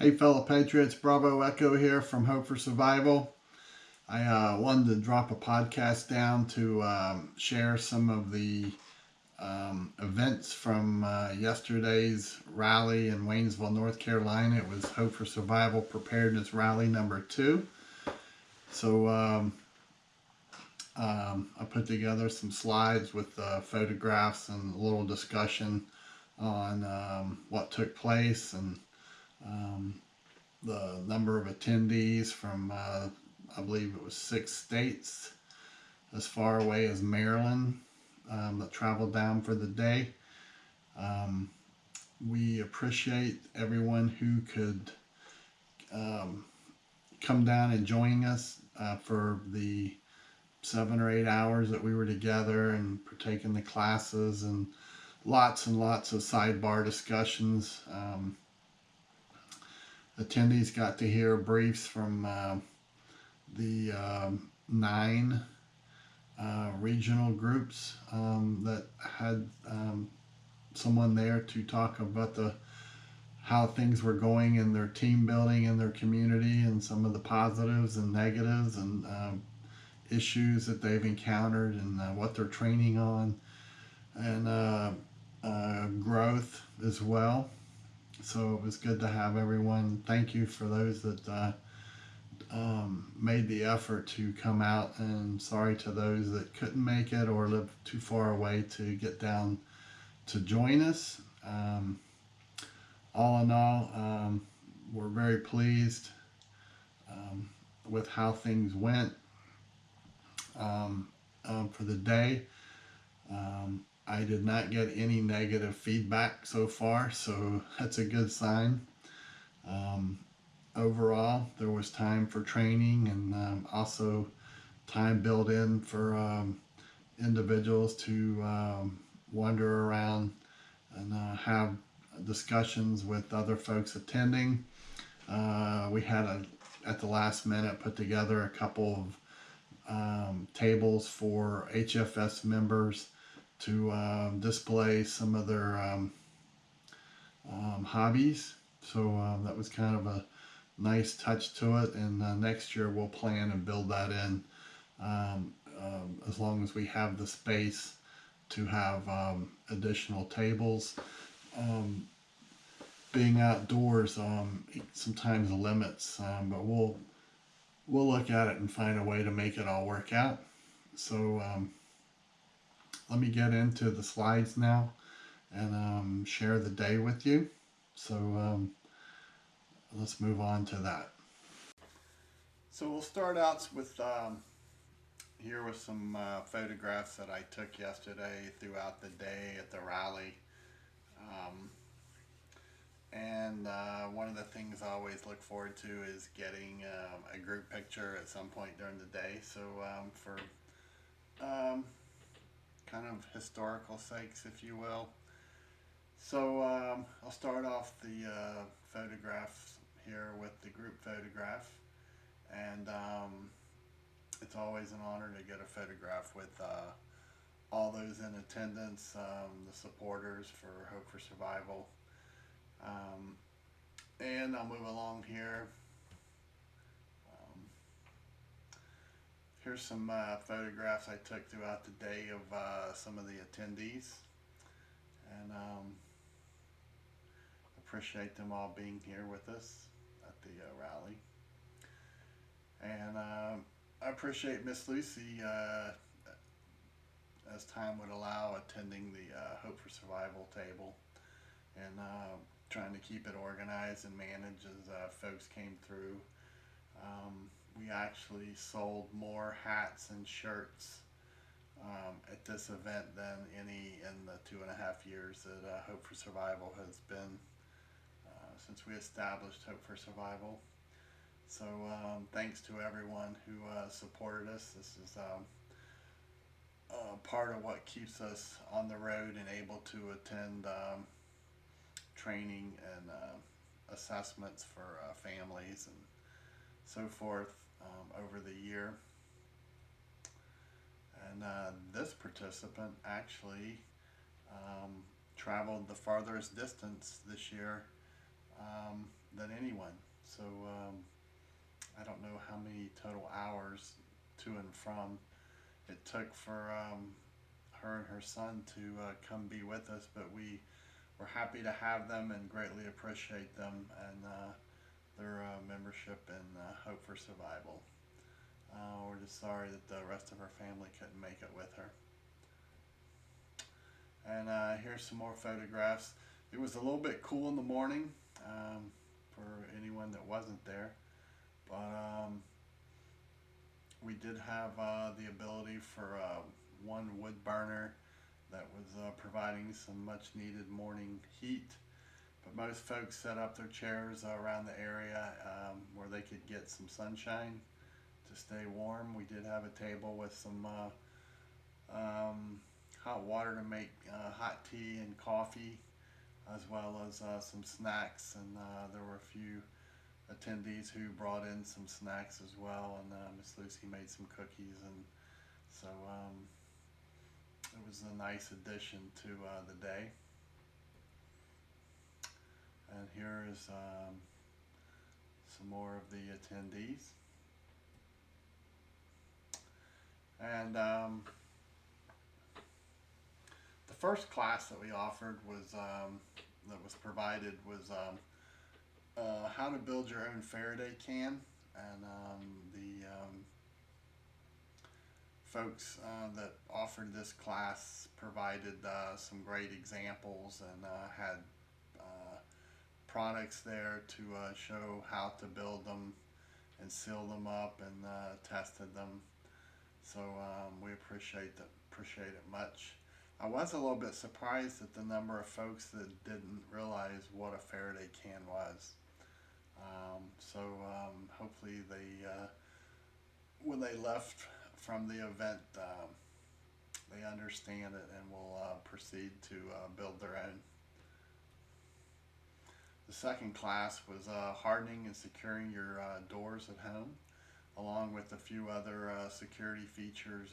Hey fellow patriots, Bravo Echo here from Hope for Survival. I wanted to drop a podcast down to share some of the events from yesterday's rally in Waynesville, North Carolina. It was Hope for Survival Preparedness Rally number II. So I put together some slides with photographs and a little discussion on what took place and um, the number of attendees from, I believe it was 6 states, as far away as Maryland, that traveled down for the day. Um, we appreciate everyone who could um, come down and join us for the 7 or 8 hours that we were together and partaking the classes and lots of sidebar discussions. Attendees got to hear briefs from the 9 regional groups that had someone there to talk about how things were going in their team building in their community and some of the positives and negatives and issues that they've encountered and what they're training on and growth as well. So it was good to have everyone. Thank you for those that made the effort to come out, and sorry to those that couldn't make it or live too far away to get down to join us. All in all, we're very pleased with how things went for the day. I did not get any negative feedback so far, so that's a good sign. Overall, there was time for training and also time built in for individuals to wander around and have discussions with other folks attending. We had at the last minute put together a couple of tables for HFS members to display some of their hobbies. So that was kind of a nice touch to it. And next year we'll plan and build that in as long as we have the space to have additional tables. Being outdoors sometimes limits, but we'll look at it and find a way to make it all work out. So let me get into the slides now and share the day with you. So let's move on to that. So we'll start out with here with some photographs that I took yesterday throughout the day at the rally. And one of the things I always look forward to is getting a group picture at some point during the day. So for kind of historical sakes, if you will. So I'll start off the photographs here with the group photograph. And it's always an honor to get a photograph with all those in attendance, the supporters for Hope for Survival. And I'll move along here. Here's some photographs I took throughout the day of some of the attendees. And appreciate them all being here with us at the rally. And I appreciate Miss Lucy, as time would allow, attending the Hope for Survival table and trying to keep it organized and managed as folks came through. We actually sold more hats and shirts at this event than any in the 2.5 years that Hope for Survival has been since we established Hope for Survival. So thanks to everyone who supported us. This is part of what keeps us on the road and able to attend training and assessments for families and so forth over the year. And this participant actually traveled the farthest distance this year than anyone. So I don't know how many total hours to and from it took for her and her son to come be with us, but we're happy to have them and greatly appreciate them and their membership in Hope for Survival. We're just sorry that the rest of her family couldn't make it with her. And here's some more photographs. It was a little bit cool in the morning for anyone that wasn't there, but we did have the ability for one wood burner that was providing some much needed morning heat. But most folks set up their chairs around the area where they could get some sunshine to stay warm. We did have a table with some hot water to make hot tea and coffee, as well as some snacks, and there were a few attendees who brought in some snacks as well, and Miss Lucy made some cookies, and so it was a nice addition to the day. And here is some more of the attendees. And the first class that we offered was that was provided was how to build your own Faraday can, and the folks that offered this class provided some great examples and had products there to show how to build them and seal them up, and tested them. So we appreciate it much. I was a little bit surprised at the number of folks that didn't realize what a Faraday can was. Hopefully they, when they left from the event, they understand it and will proceed to build their own. The second class was hardening and securing your doors at home, along with a few other security features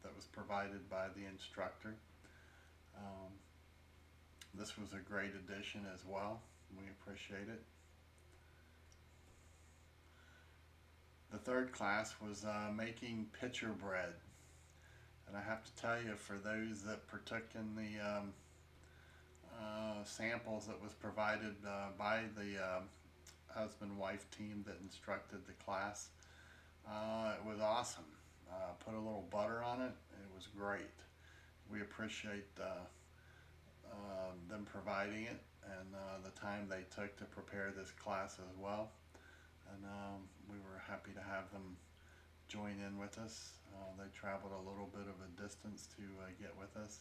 that was provided by the instructor. This was a great addition as well. We appreciate it. The third class was making pitcher bread. And I have to tell you, for those that partook in the samples that was provided by the husband-wife team that instructed the class, it was awesome. Put a little butter on it. It was great. We appreciate them providing it and the time they took to prepare this class as well. And we were happy to have them join in with us. They traveled a little bit of a distance to get with us,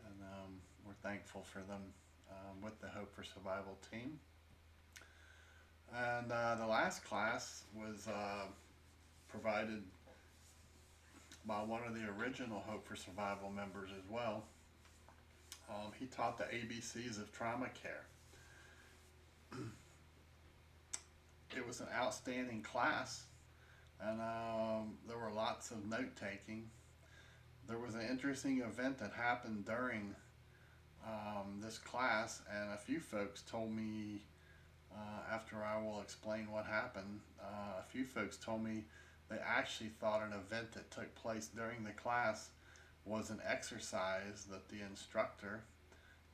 and we're thankful for them with the Hope for Survival team. And the last class was provided by one of the original Hope for Survival members as well. He taught the ABCs of trauma care. It was an outstanding class, and there were lots of note-taking. There was an interesting event that happened during this class, and a few folks told me, after I will explain what happened, a few folks told me they actually thought an event that took place during the class was an exercise that the instructor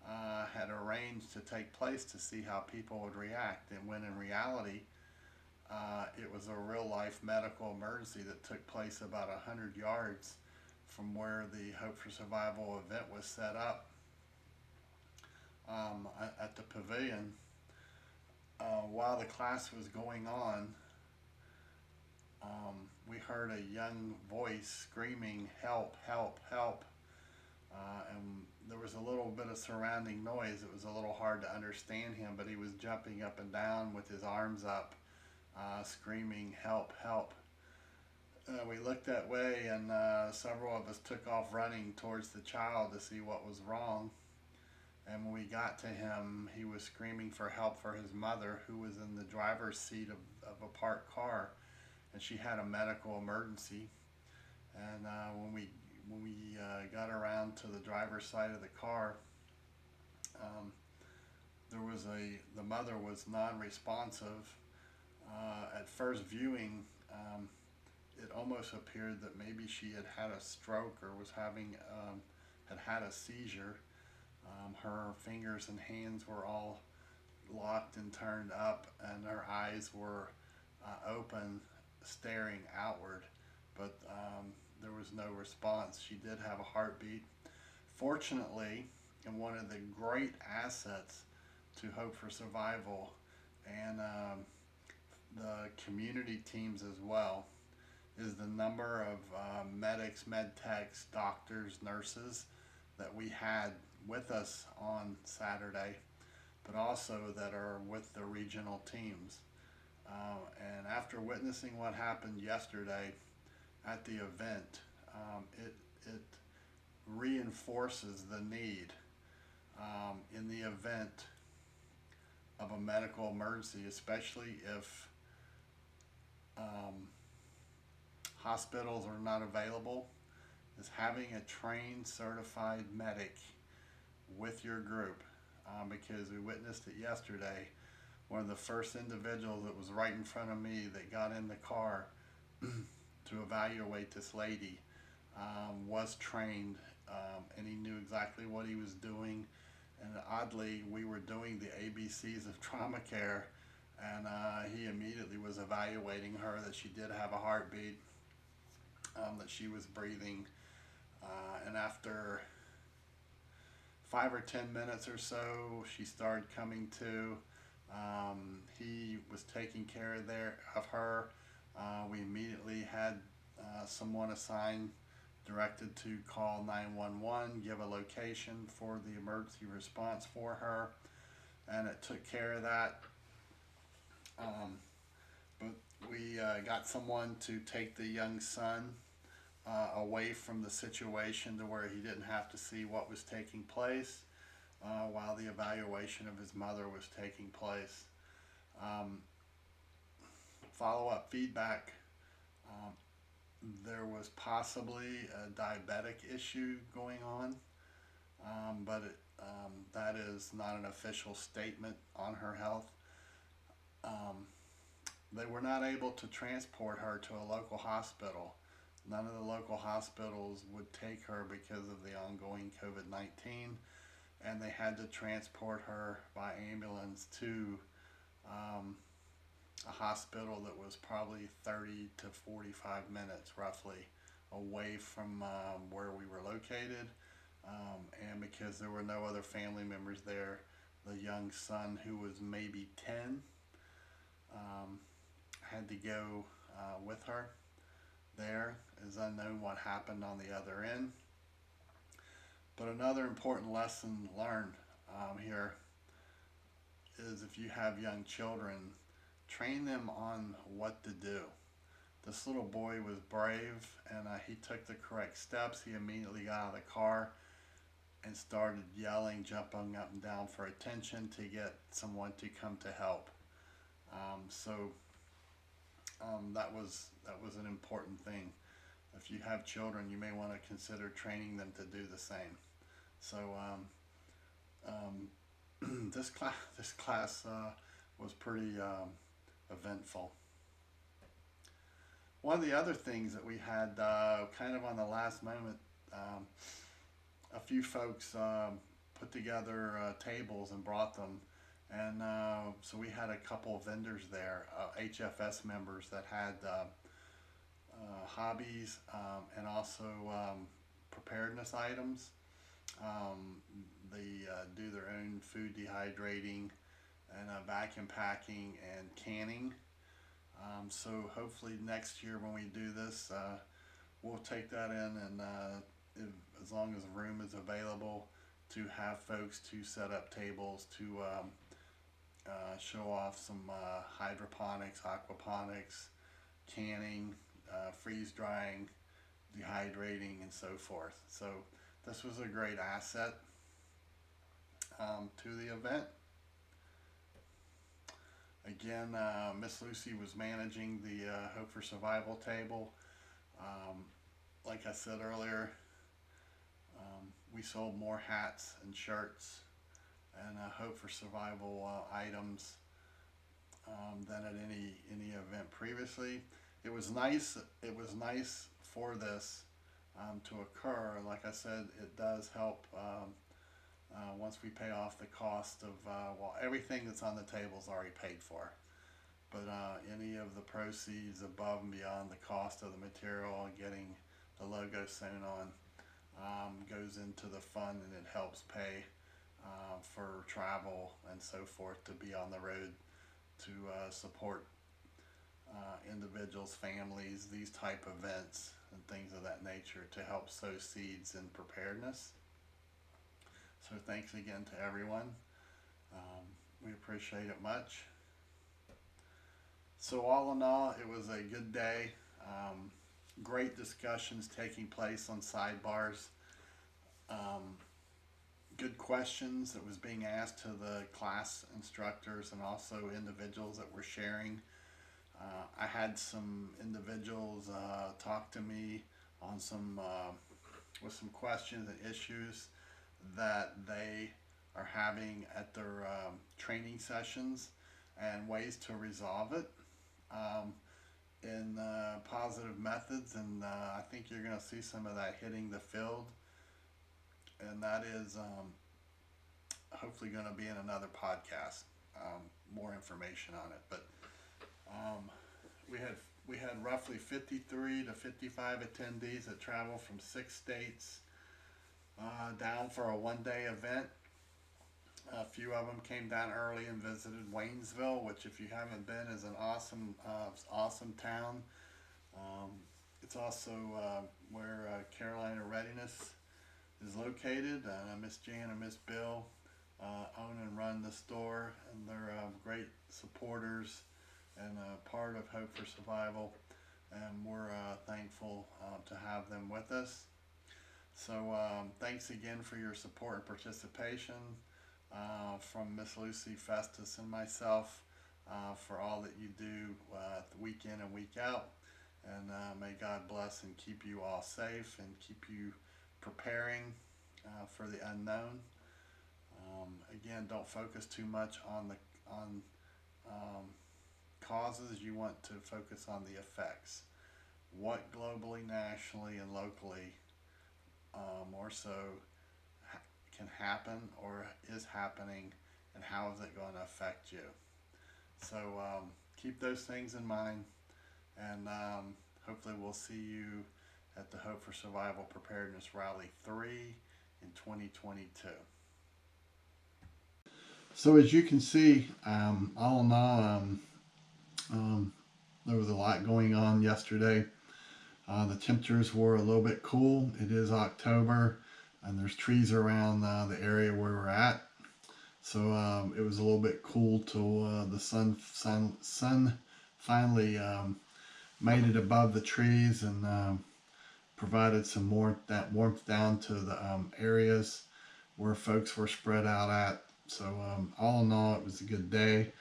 had arranged to take place to see how people would react, and when in reality it was a real-life medical emergency that took place about 100 yards from where the Hope for Survival event was set up at the pavilion. While the class was going on, we heard a young voice screaming, "Help, help, help." And there was a little bit of surrounding noise. It was a little hard to understand him, but he was jumping up and down with his arms up, screaming, "Help, help." We looked that way, and several of us took off running towards the child to see what was wrong. And when we got to him, he was screaming for help for his mother, who was in the driver's seat of a parked car, and she had a medical emergency. And when we got around to the driver's side of the car, the mother was non-responsive. At first viewing, it almost appeared that maybe she had had a stroke or was having had had a seizure. Her fingers and hands were all locked and turned up, and her eyes were open, staring outward, but there was no response. She did have a heartbeat. Fortunately, and one of the great assets to Hope for Survival and the community teams as well is the number of medics, med techs, doctors, nurses that we had with us on Saturday, but also that are with the regional teams. And after witnessing what happened yesterday at the event, it reinforces the need in the event of a medical emergency, especially if hospitals are not available, is having a trained, certified medic with your group. Because we witnessed it yesterday. One of the first individuals that was right in front of me that got in the car to evaluate this lady was trained, and he knew exactly what he was doing. And oddly, we were doing the ABCs of trauma care, and he immediately was evaluating her, that she did have a heartbeat, that she was breathing, and after 5 or 10 minutes or so, she started coming to. He was taking care of her. We immediately had someone assigned, directed to call 911, give a location for the emergency response for her, and it took care of that. But we got someone to take the young son away from the situation to where he didn't have to see what was taking place while the evaluation of his mother was taking place. Follow-up feedback. There was possibly a diabetic issue going on, but that is not an official statement on her health. They were not able to transport her to a local hospital. None of the local hospitals would take her because of the ongoing COVID-19, and they had to transport her by ambulance to a hospital that was probably 30 to 45 minutes roughly away from where we were located, and because there were no other family members there, the young son, who was maybe 10, had to go with her. There is unknown what happened on the other end. But another important lesson learned here is, if you have young children, train them on what to do. This little boy was brave, and he took the correct steps. He immediately got out of the car and started yelling, jumping up and down for attention to get someone to come to help. That was an important thing. If you have children, you may want to consider training them to do the same. So this class was pretty eventful. One of the other things that we had kind of on the last moment, a few folks put together tables and brought them. And so we had a couple of vendors there, HFS members that had hobbies and also preparedness items. They do their own food dehydrating and vacuum packing and canning. So hopefully next year when we do this, we'll take that in, and as long as room is available, to have folks to set up tables to show off some hydroponics, aquaponics, canning, freeze drying, dehydrating, and so forth. So this was a great asset to the event. Again, Miss Lucy was managing the Hope for Survival table. Like I said earlier, we sold more hats and shirts and hope for survival items than at any event previously. It was nice. It was nice for this to occur. Like I said, it does help once we pay off the cost of well, everything that's on the table is already paid for. But any of the proceeds above and beyond the cost of the material and getting the logo sewn on goes into the fund, and it helps pay for travel and so forth to be on the road to support individuals, families, these type events and things of that nature to help sow seeds in preparedness. So thanks again to everyone. We appreciate it much. So all in all, it was a good day. Great discussions taking place on sidebars. Um, Good questions that was being asked to the class instructors and also individuals that were sharing. I had some individuals talk to me on some with some questions and issues that they are having at their training sessions and ways to resolve it um, in positive methods. And I think you're going to see some of that hitting the field. And that is hopefully going to be in another podcast. More information on it. But um, we had roughly 53 to 55 attendees that traveled from 6 states down for a one-day event. A few of them came down early and visited Waynesville, which, if you haven't been, is an awesome town. Um, it's also where Carolina Readiness is located. Miss Jan and Miss Bill own and run the store, and they're great supporters and part of Hope for Survival. And we're thankful to have them with us. So thanks again for your support and participation from Miss Lucy Festus and myself for all that you do week in and week out. And may God bless and keep you all safe and keep you preparing for the unknown. Again, don't focus too much on um, causes. You want to focus on the effects. What globally, nationally, and locally more so can happen or is happening, and how is it going to affect you. So keep those things in mind, and hopefully we'll see you at the Hope for Survival Preparedness Rally 3 in 2022. So as you can see, all in all, there was a lot going on yesterday. The temperatures were a little bit cool. It is October, and there's trees around the area where we're at. So it was a little bit cool till the sun finally made it above the trees and provided some warmth down to the areas where folks were spread out at. So all in all, it was a good day.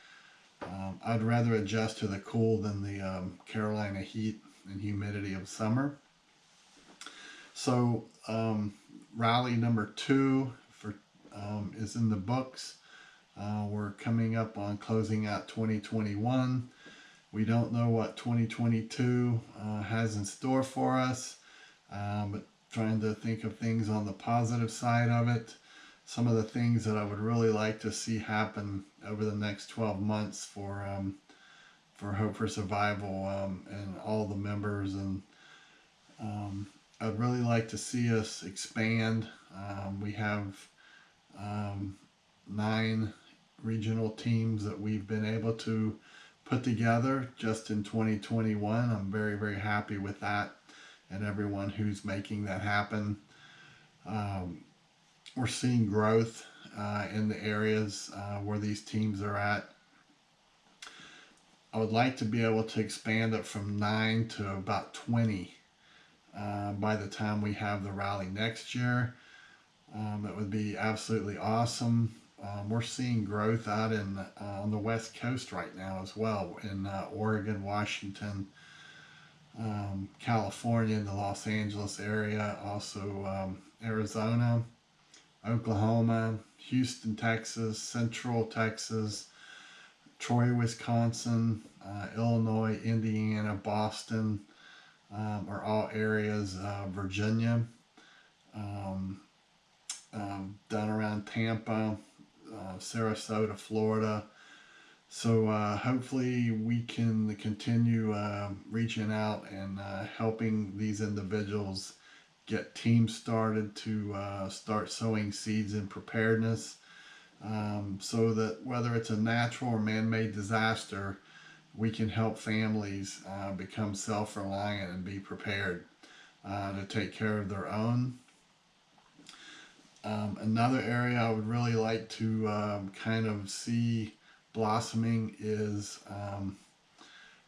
I'd rather adjust to the cool than the Carolina heat and humidity of summer. So rally number 2 for is in the books. We're coming up on closing out 2021. We don't know what 2022 has in store for us, but trying to think of things on the positive side of it. Some of the things that I would really like to see happen over the next 12 months for Hope for Survival and all the members, and I'd really like to see us expand. We have 9 regional teams that we've been able to put together just in 2021. I'm very, very happy with that and everyone who's making that happen. We're seeing growth in the areas where these teams are at. I would like to be able to expand it from 9 to about 20 by the time we have the rally next year. That would be absolutely awesome. We're seeing growth out on the West Coast right now as well, in Oregon, Washington, California, in the Los Angeles area, also Arizona. Oklahoma, Houston, Texas, Central Texas, Troy, Wisconsin, Illinois, Indiana, Boston are all areas. Virginia, um, down around Tampa, Sarasota, Florida. So hopefully we can continue reaching out and helping these individuals get teams started to start sowing seeds in preparedness, so that whether it's a natural or man-made disaster, we can help families become self-reliant and be prepared to take care of their own. Another area I would really like to kind of see blossoming is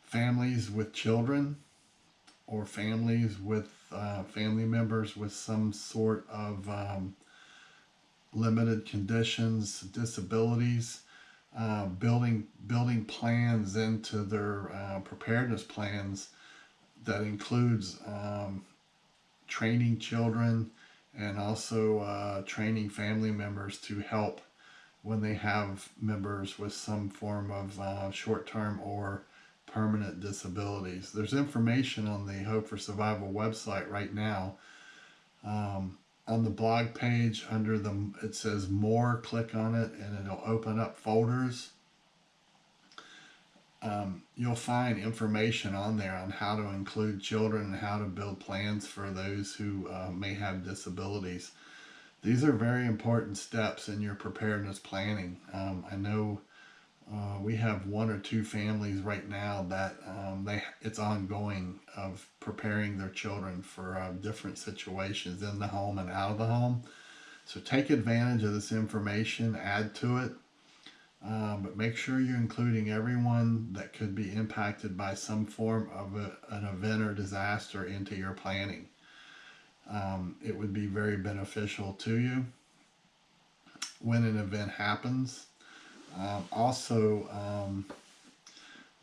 families with children, or families with family members with some sort of limited conditions, disabilities, building plans into their preparedness plans that includes training children and also training family members to help when they have members with some form of short-term or permanent disabilities. There's information on the Hope for Survival website right now. On the blog page, under it says more, click on it and it'll open up folders. You'll find information on there on how to include children and how to build plans for those who may have disabilities. These are very important steps in your preparedness planning. I know we have one or two families right now that it's ongoing of preparing their children for different situations in the home and out of the home. So take advantage of this information, add to it, but make sure you're including everyone that could be impacted by some form of an event or disaster into your planning. It would be very beneficial to you when an event happens.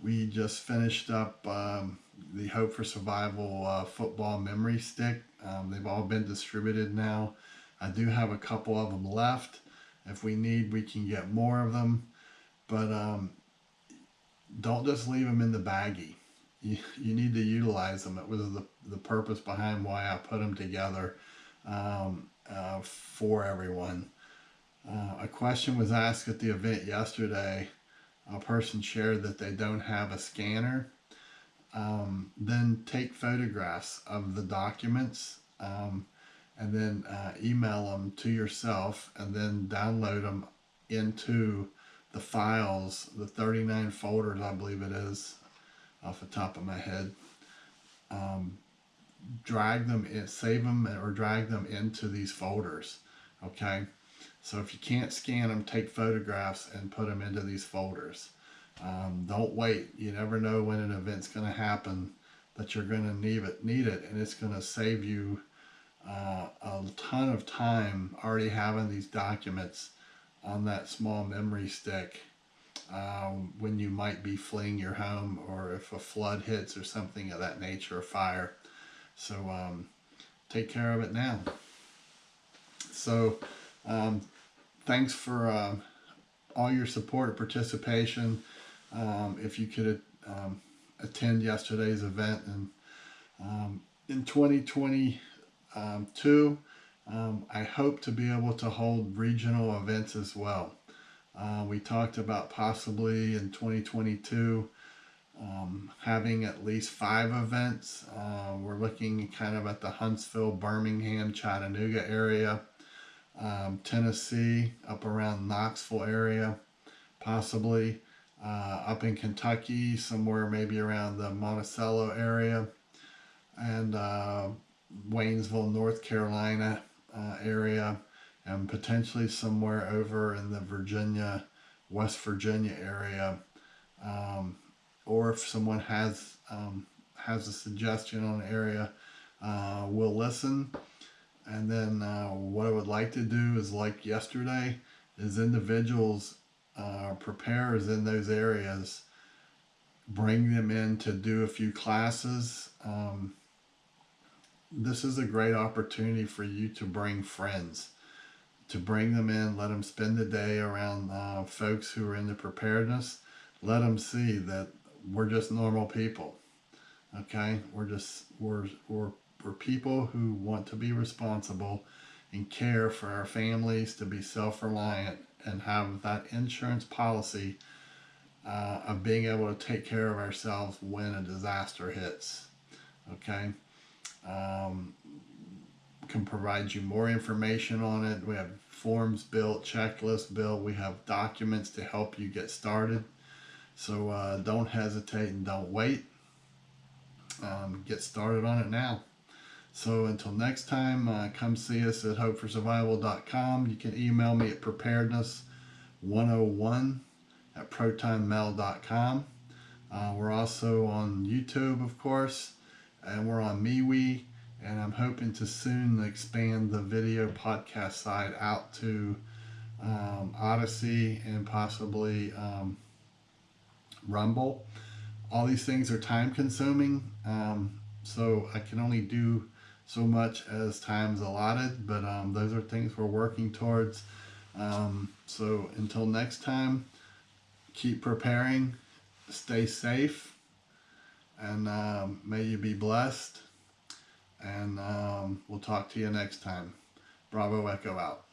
We just finished up the Hope for Survival football memory stick. They've all been distributed now. I do have a couple of them left. If we need, we can get more of them. But don't just leave them in the baggie. You need to utilize them. It was the purpose behind why I put them together for everyone. A question was asked at the event yesterday. A person shared that they don't have a scanner. Then take photographs of the documents and then email them to yourself and then download them into the files, the 39 folders, I believe it is, off the top of my head. Drag them in, save them, or drag them into these folders. Okay, so if you can't scan them, take photographs and put them into these folders. Don't wait. You never know when an event's going to happen that you're going to need it, and it's going to save you a ton of time already having these documents on that small memory stick when you might be fleeing your home, or if a flood hits or something of that nature, or fire. So take care of it now. So thanks for all your support and participation. If you could attend yesterday's event, and in 2022, I hope to be able to hold regional events as well. We talked about possibly in 2022 having at least 5 events. We're looking kind of at the Huntsville, Birmingham, Chattanooga area, Tennessee, up around Knoxville area, possibly up in Kentucky, somewhere maybe around the Monticello area, and Waynesville, North Carolina area, and potentially somewhere over in the West Virginia area. Or if someone has a suggestion on an area, we'll listen. And then what I would like to do is, like yesterday, is individuals, preparers in those areas, bring them in to do a few classes. This is a great opportunity for you to bring friends. to bring them in, let them spend the day around folks who are into preparedness. Let them see that we're just normal people. Okay, we're people who want to be responsible and care for our families, to be self-reliant and have that insurance policy of being able to take care of ourselves when a disaster hits. Okay, can provide you more information on it. We have forms built, checklists built. We have documents to help you get started. So don't hesitate and don't wait. Get started on it now. So until next time, come see us at hopeforsurvival.com. You can email me at preparedness101@protonmail.com. We're also on YouTube, of course, and we're on MeWe, and I'm hoping to soon expand the video podcast side out to Odyssey and possibly Rumble. All these things are time consuming, so I can only do so much as time's allotted, but those are things we're working towards. So until next time, keep preparing, stay safe, and may you be blessed, and we'll talk to you next time. Bravo Echo out.